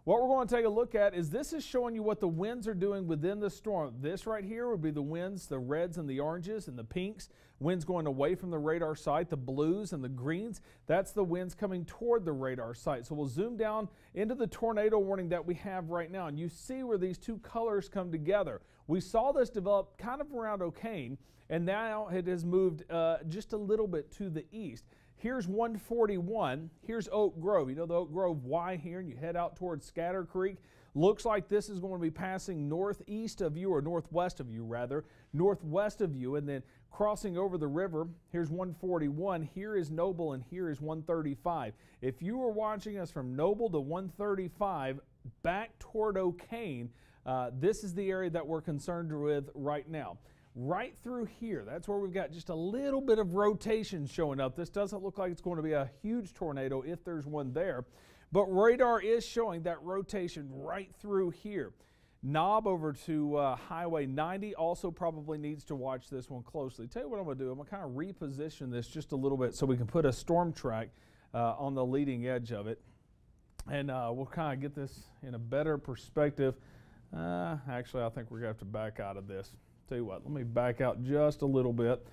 What we're going to take a look at is this is showing you what the winds are doing within the storm. This right here would be the winds, the reds and the oranges and the pinks. Winds going away from the radar site, the blues and the greens. That's the winds coming toward the radar site. So we'll zoom down into the tornado warning that we have right now, and you see where these two colors come together. We saw this develop kind of around O'Kane, and now it has moved just a little bit to the east. Here's 141. Here's Oak Grove. You know the Oak Grove Y here, and you head out towards Scatter Creek. Looks like this is going to be passing northeast of you, or northwest of you rather, northwest of you, and then crossing over the river. Here's 141. Here is Noble, and here is 135. If you were watching us from Noble to 135 back toward O'Kane, this is the area that we're concerned with right now. Right through here, that's where we've got just a little bit of rotation showing up. This doesn't look like it's going to be a huge tornado if there's one there, but radar is showing that rotation right through here. Knob over to Highway 90 also probably needs to watch this one closely. Tell you what I'm going to do. I'm going to kind of reposition this just a little bit so we can put a storm track on the leading edge of it, and we'll kind of get this in a better perspective. Actually, I think we're going to have to back out of this. Tell you what, let me back out just a little bit.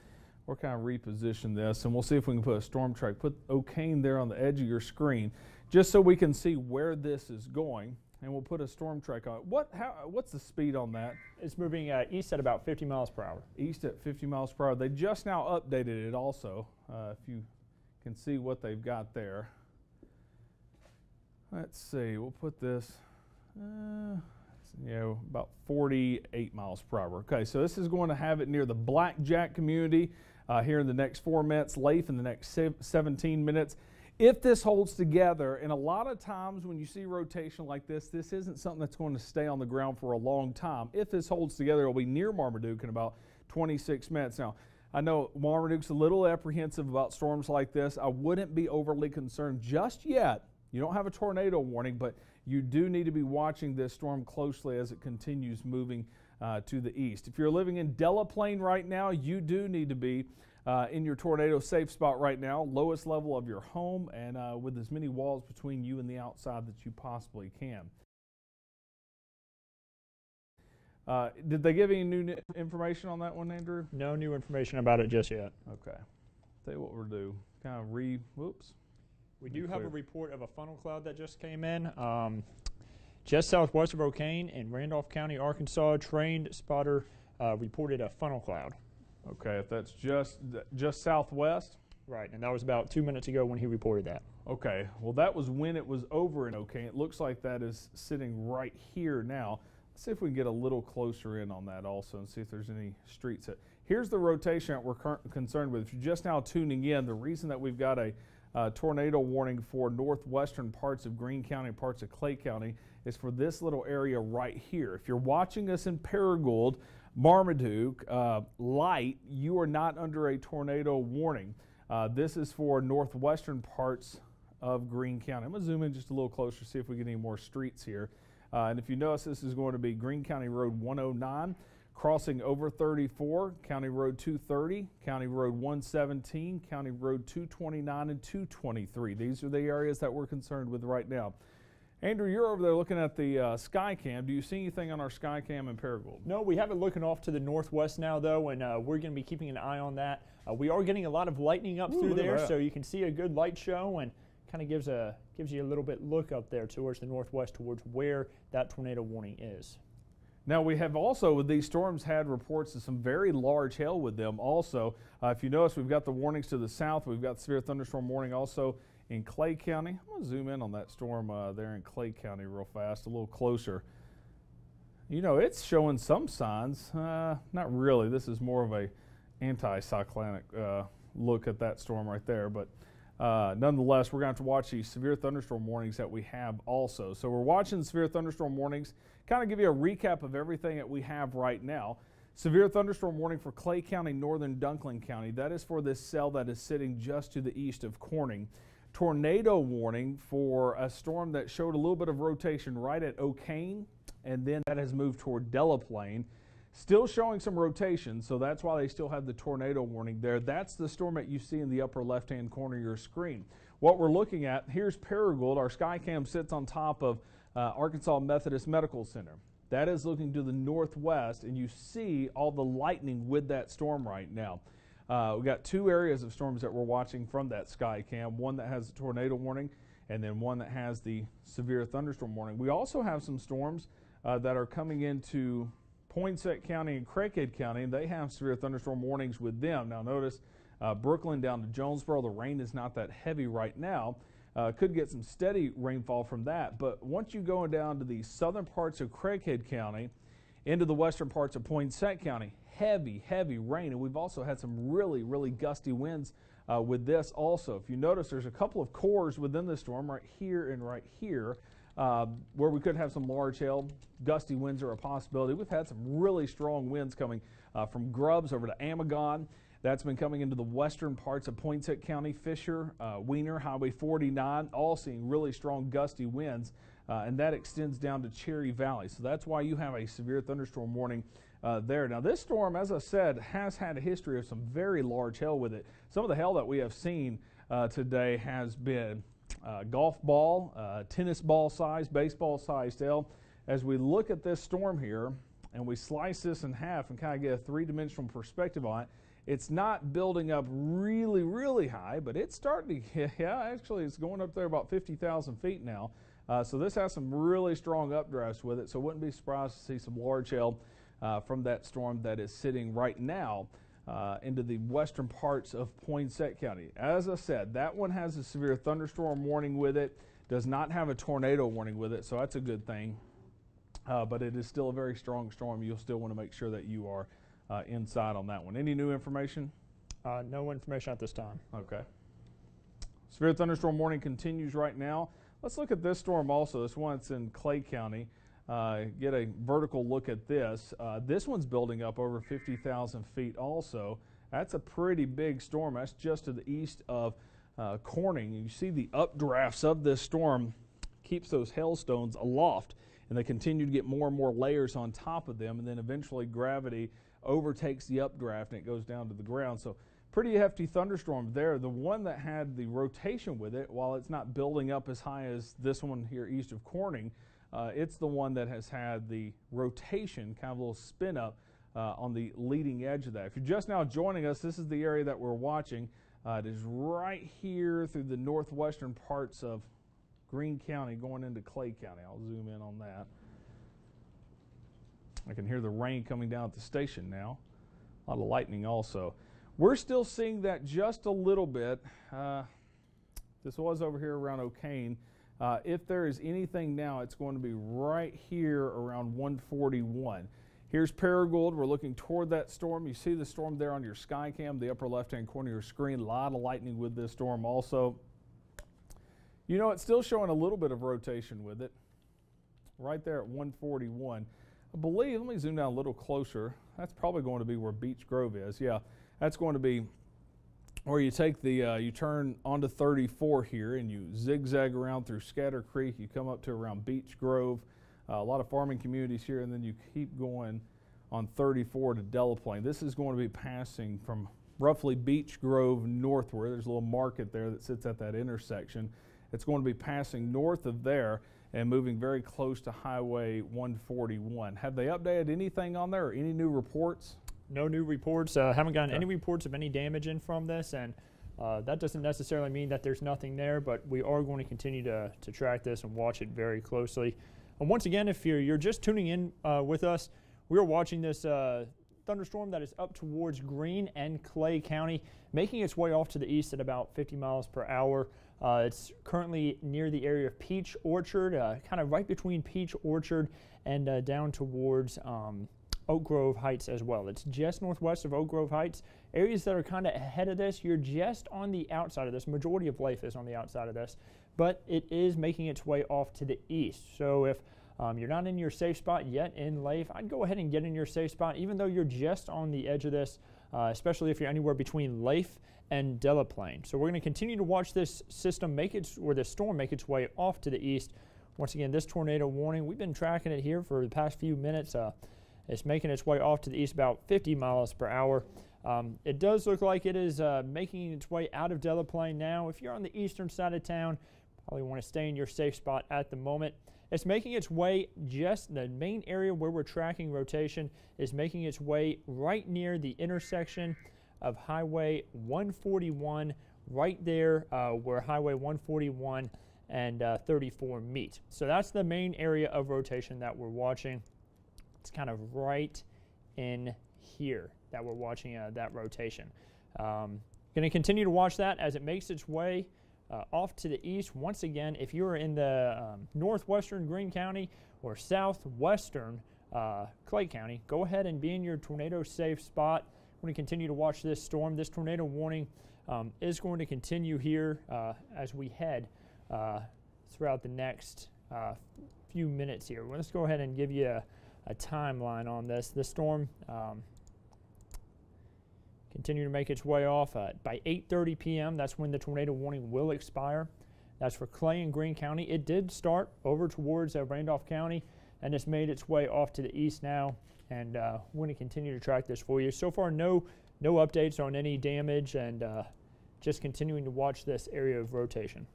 We'll kind of reposition this, and we'll see if we can put a storm track. Put O'Kane there on the edge of your screen, just so we can see where this is going, and we'll put a storm track on it. What's the speed on that? It's moving east at about 50 miles per hour. East at 50 miles per hour. They just now updated it also, if you can see what they've got there. Let's see, we'll put this... about 48 miles per hour. Okay, so this is going to have it near the Blackjack community here in the next 4 minutes, Leif in the next 17 minutes. If this holds together, and a lot of times when you see rotation like this isn't something that's going to stay on the ground for a long time. If this holds together, it'll be near Marmaduke in about 26 minutes. Now, I know Marmaduke's a little apprehensive about storms like this. I wouldn't be overly concerned just yet. You don't have a tornado warning, but you do need to be watching this storm closely as it continues moving to the east. If you're living in Delaplane right now, you do need to be in your tornado safe spot right now, lowest level of your home, and with as many walls between you and the outside that you possibly can. Did they give any new information on that one, Andrew? No new information about it just yet. Okay. Tell you what we'll do. Kind of whoops. We do have a report of a funnel cloud that just came in. Just southwest of O'Kane in Randolph County, Arkansas, trained spotter reported a funnel cloud. Okay, if that's just southwest? Right, and that was about 2 minutes ago when he reported that. Okay, well that was when it was over in O'Kane. It looks like that is sitting right here now. Let's see if we can get a little closer in on that also and see if there's any streets. Here's the rotation that we're concerned with. If you're just now tuning in, the reason that we've got a tornado warning for northwestern parts of Greene County, parts of Clay County, is for this little area right here. If you're watching us in Paragould, Marmaduke, Light, you are not under a tornado warning. This is for northwestern parts of Greene County. I'm going to zoom in just a little closer, see if we get any more streets here. And if you notice, this is going to be Greene County Road 109, crossing over 34, County Road 230, County Road 117, County Road 229 and 223. These are the areas that we're concerned with right now. Andrew, you're over there looking at the Skycam. Do you see anything on our Skycam in Paragould? No, we have it looking off to the northwest now, though, and we're going to be keeping an eye on that. We are getting a lot of lightning up through there, so you can see a good light show, and kind of gives you a little bit look up there towards the northwest, towards where that tornado warning is. Now, we have also, with these storms, had reports of some very large hail with them also. If you notice, we've got the warnings to the south. We've got severe thunderstorm warning also in Clay County. I'm going to zoom in on that storm there in Clay County real fast, a little closer. You know, it's showing some signs. Not really. This is more of a anti-cyclonic look at that storm right there. But nonetheless, we're going to have to watch these severe thunderstorm warnings that we have also. So we're watching severe thunderstorm warnings, kind of give you a recap of everything that we have right now. Severe thunderstorm warning for Clay County, northern Dunkling County. That is for this cell that is sitting just to the east of Corning. Tornado warning for a storm that showed a little bit of rotation right at O'Kane, and then that has moved toward Delaplane. Still showing some rotation, so that's why they still have the tornado warning there. That's the storm that you see in the upper left-hand corner of your screen. What we're looking at, here's Paragould. Our Skycam sits on top of Arkansas Methodist Medical Center. That is looking to the northwest, and you see all the lightning with that storm right now. We've got two areas of storms that we're watching from that sky cam, one that has a tornado warning and then one that has the severe thunderstorm warning. We also have some storms that are coming into Poinsett County and Craighead County, and they have severe thunderstorm warnings with them. Now notice Brooklyn down to Jonesboro, the rain is not that heavy right now. Could get some steady rainfall from that, but once you go down to the southern parts of Craighead County into the western parts of Poinsett County, heavy rain, and we've also had some really gusty winds with this also. If you notice, there's a couple of cores within the storm right here and right here where we could have some large hail. Gusty winds are a possibility. We've had some really strong winds coming from Grubbs over to Amagon. That's been coming into the western parts of Poinsett County, Fisher, Wiener, Highway 49, all seeing really strong gusty winds, and that extends down to Cherry Valley. So that's why you have a severe thunderstorm warning there. Now this storm, as I said, has had a history of some very large hail with it. Some of the hail that we have seen today has been golf ball, tennis ball size, baseball sized hail. As we look at this storm here and we slice this in half and kind of get a three-dimensional perspective on it, it's not building up really high, but it's starting to, yeah, actually it's going up there about 50,000 feet now. So this has some really strong updrafts with it, so wouldn't be surprised to see some large hail from that storm that is sitting right now into the western parts of Poinsett County. As I said, that one has a severe thunderstorm warning with it, does not have a tornado warning with it, so that's a good thing. But it is still a very strong storm. You'll still want to make sure that you are inside on that one. Any new information? No information at this time. Okay. Severe thunderstorm warning continues right now. Let's look at this storm also. This one's in Clay County. Get a vertical look at this. This one's building up over 50,000 feet also. That's a pretty big storm. That's just to the east of Corning. You see the updrafts of this storm keeps those hailstones aloft, and they continue to get more and more layers on top of them, and then eventually gravity overtakes the updraft and it goes down to the ground. So pretty hefty thunderstorm there. The one that had the rotation with it, while it's not building up as high as this one here east of Corning, it's the one that has had the rotation, kind of a little spin up on the leading edge of that. If you're just now joining us, this is the area that we're watching. It is right here through the northwestern parts of Greene County going into Clay County. I'll zoom in on that. I can hear the rain coming down at the station now. A lot of lightning also. We're still seeing that just a little bit. This was over here around O'Kane. If there is anything now, it's going to be right here around 141. Here's Paragould. We're looking toward that storm. You see the storm there on your sky cam, the upper left-hand corner of your screen. A lot of lightning with this storm also. You know, it's still showing a little bit of rotation with it. Right there at 141. I believe, let me zoom down a little closer. That's probably going to be where Beech Grove is. Yeah, that's going to be where you take the, you turn onto 34 here and you zigzag around through Scatter Creek. You come up to around Beech Grove, a lot of farming communities here, and then you keep going on 34 to Delaplane. This is going to be passing from roughly Beech Grove northward. There's a little market there that sits at that intersection. It's going to be passing north of there and moving very close to Highway 141. Have they updated anything on there or any new reports? No new reports. Haven't gotten any reports of any damage in from this, and that doesn't necessarily mean that there's nothing there, but we are going to continue to track this and watch it very closely. And once again, if you're just tuning in with us, we are watching this thunderstorm that is up towards Greene and Clay County, making its way off to the east at about 50 miles per hour. It's currently near the area of Peach Orchard, kind of right between Peach Orchard and down towards Oak Grove Heights as well. It's just northwest of Oak Grove Heights. Areas that are kind of ahead of this, you're just on the outside of this. Majority of life is on the outside of this, but it is making its way off to the east. So if you're not in your safe spot yet in Leif, I'd go ahead and get in your safe spot, even though you're just on the edge of this, especially if you're anywhere between Leif and Delaplane. So we're going to continue to watch this system this storm make its way off to the east. Once again, this tornado warning, we've been tracking it here for the past few minutes. It's making its way off to the east about 50 miles per hour. It does look like it is making its way out of Delaplane now. If you're on the eastern side of town, probably want to stay in your safe spot at the moment. It's making its way, just the main area where we're tracking rotation is making its way right near the intersection of Highway 141, right there where Highway 141 and 34 meet. So that's the main area of rotation that we're watching. It's kind of right in here that we're watching that rotation. Going to continue to watch that as it makes its way off to the east. Once again, if you're in the northwestern Greene County or southwestern Clay County, go ahead and be in your tornado safe spot. We're going to continue to watch this storm. This tornado warning is going to continue here as we head throughout the next few minutes here. Well, let's go ahead and give you a timeline on this. The storm continue to make its way off by 8:30 p.m. That's when the tornado warning will expire. That's for Clay and Greene County. It did start over towards Randolph County, and it's made its way off to the east now. And we're going to continue to track this for you. So far, no updates on any damage, and just continuing to watch this area of rotation.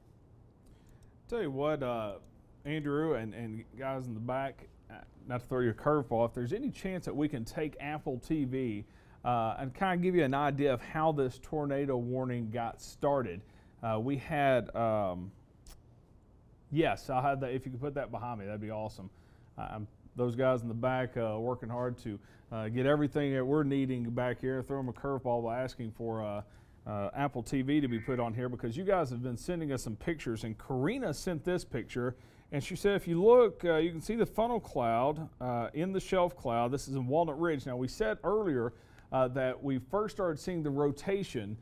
Tell you what, Andrew and guys in the back, not to throw you a curveball, if there's any chance that we can take Apple TV and kind of give you an idea of how this tornado warning got started. We had, yes, I'll have that. If you could put that behind me, that'd be awesome. Those guys in the back working hard to get everything that we're needing back here. Throw them a curveball by asking for Apple TV to be put on here, because you guys have been sending us some pictures, and Karina sent this picture, and she said if you look, you can see the funnel cloud in the shelf cloud. This is in Walnut Ridge. Now, we said earlier that we first started seeing the rotation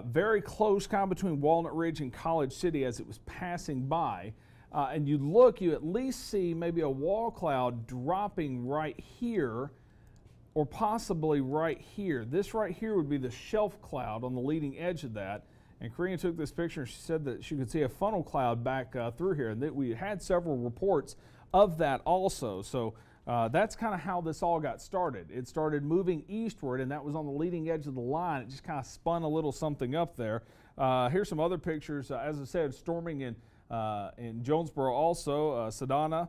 very close, kind of between Walnut Ridge and College City as it was passing by. And you look, you at least see maybe a wall cloud dropping right here, or possibly right here. This right here would be the shelf cloud on the leading edge of that. And Karina took this picture and she said that she could see a funnel cloud back through here, and that we had several reports of that also. So that's kind of how this all got started. It started moving eastward, and that was on the leading edge of the line. It just kind of spun a little something up there. Here's some other pictures. As I said, storming in Jonesboro also. Sedana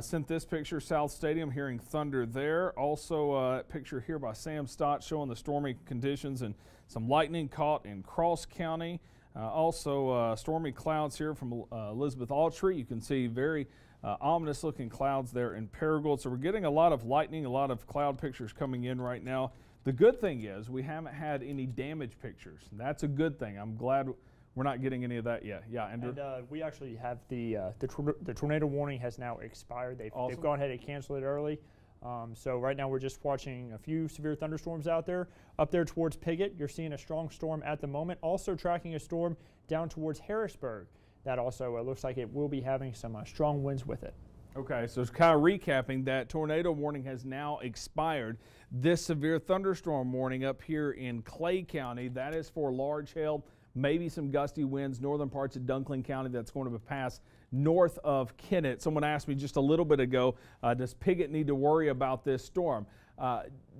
sent this picture, South Stadium, hearing thunder there. Also a picture here by Sam Stott showing the stormy conditions and some lightning caught in Cross County. Also stormy clouds here from Elizabeth Autry. You can see very ominous looking clouds there in Paragould. So we're getting a lot of lightning, a lot of cloud pictures coming in right now. The good thing is we haven't had any damage pictures. That's a good thing. I'm glad we're not getting any of that yet. Yeah, Andrew? And we actually have the tornado warning has now expired. They've gone ahead and canceled it early. So right now we're just watching a few severe thunderstorms out there. Up there towards Piggott, you're seeing a strong storm at the moment. Also tracking a storm down towards Harrisburg. That also looks like it will be having some strong winds with it. Okay, so it's kind of recapping that tornado warning has now expired. This severe thunderstorm warning up here in Clay County, that is for large hail, maybe some gusty winds, northern parts of Dunklin County. That's going to pass north of Kennett. Someone asked me just a little bit ago, does Piggott need to worry about this storm?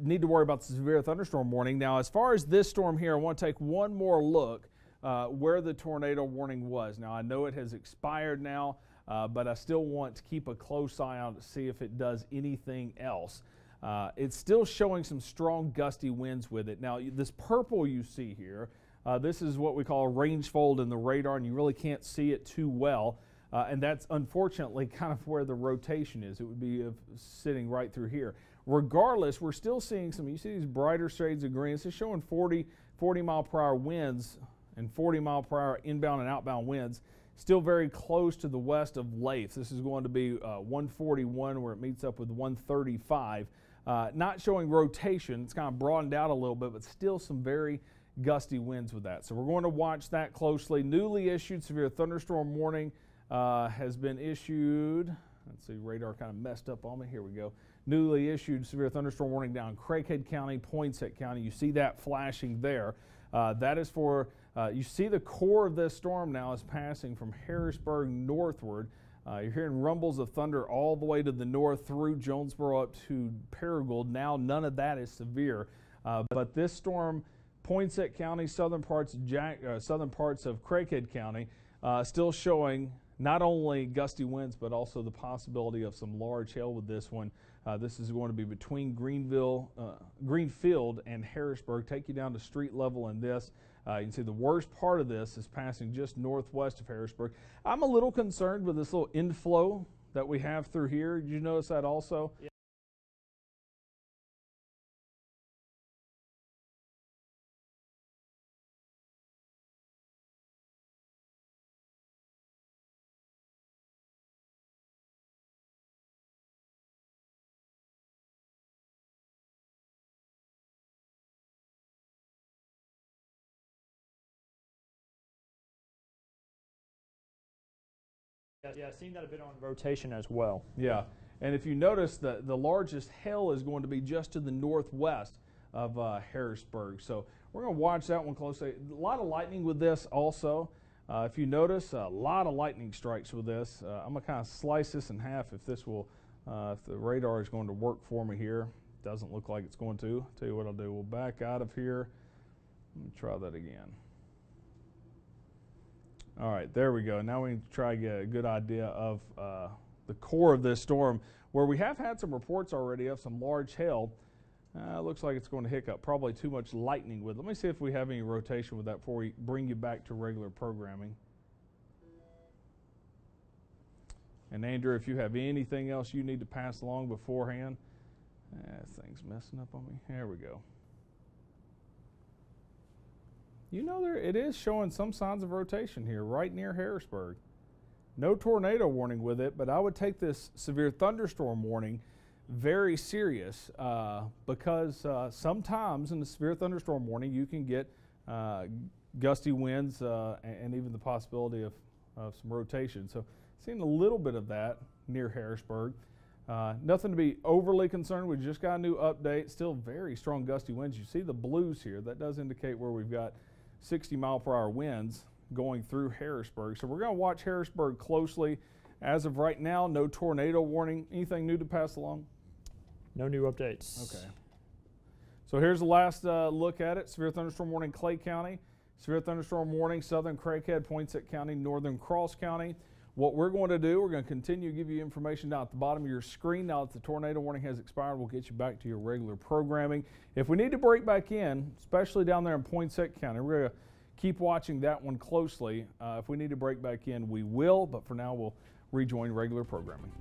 Need to worry about the severe thunderstorm warning. Now, as far as this storm here, I want to take one more look where the tornado warning was. Now, I know it has expired now, but I still want to keep a close eye on it to see if it does anything else. It's still showing some strong gusty winds with it. Now, this purple you see here, this is what we call a range fold in the radar, and you really can't see it too well. And that's unfortunately kind of where the rotation is. It would be sitting right through here. Regardless, we're still seeing some, you see these brighter shades of green. This is showing 40 mile per hour winds and 40 mile per hour inbound and outbound winds. Still very close to the west of Lafe. This is going to be 141 where it meets up with 135. Not showing rotation. It's kind of broadened out a little bit, but still some very gusty winds with that. So we're going to watch that closely. Newly issued severe thunderstorm warning has been issued. Let's see, radar kind of messed up on me. Here we go. Newly issued severe thunderstorm warning down Craighead County, Poinsett County. You see that flashing there. That is for, you see the core of this storm now is passing from Harrisburg northward. You're hearing rumbles of thunder all the way to the north through Jonesboro up to Paragould. Now none of that is severe. But this storm, Poinsett County, southern parts of Craighead County, still showing not only gusty winds, but also the possibility of some large hail with this one. This is going to be between Greenfield and Harrisburg. Take you down to street level in this. You can see the worst part of this is passing just northwest of Harrisburg. I'm a little concerned with this little inflow that we have through here. Did you notice that also? Yeah. Yeah, seeing that a bit on rotation as well. Yeah, and if you notice, the largest hail is going to be just to the northwest of Harrisburg. So we're going to watch that one closely. A lot of lightning with this also. If you notice, a lot of lightning strikes with this. I'm going to kind of slice this in half if this will, if the radar is going to work for me here. Doesn't look like it's going to. Tell you what I'll do. We'll back out of here. Let me try that again. All right, there we go. Now we can try to get a good idea of the core of this storm, where we have had some reports already of some large hail. Looks like it's going to hiccup. Probably too much lightning with it. Let me see if we have any rotation with that before we bring you back to regular programming. And Andrew, if you have anything else you need to pass along beforehand. Thing's messing up on me. There we go. You know, it is showing some signs of rotation here right near Harrisburg. No tornado warning with it, but I would take this severe thunderstorm warning very serious because sometimes in the severe thunderstorm warning you can get gusty winds and even the possibility of some rotation. So seeing a little bit of that near Harrisburg. Nothing to be overly concerned with. Just got a new update. Still very strong gusty winds. You see the blues here. That does indicate where we've got 60-mile-per-hour winds going through Harrisburg. So we're going to watch Harrisburg closely. As of right now, no tornado warning. Anything new to pass along? No new updates. Okay. So here's the last look at it. Severe thunderstorm warning, Clay County. Severe thunderstorm warning, southern Craighead, Poinsett County, northern Cross County. What we're going to do, we're going to continue to give you information down at the bottom of your screen. Now that the tornado warning has expired, we'll get you back to your regular programming. If we need to break back in, especially down there in Poinsett County, we're going to keep watching that one closely. If we need to break back in, we will, but for now, we'll rejoin regular programming.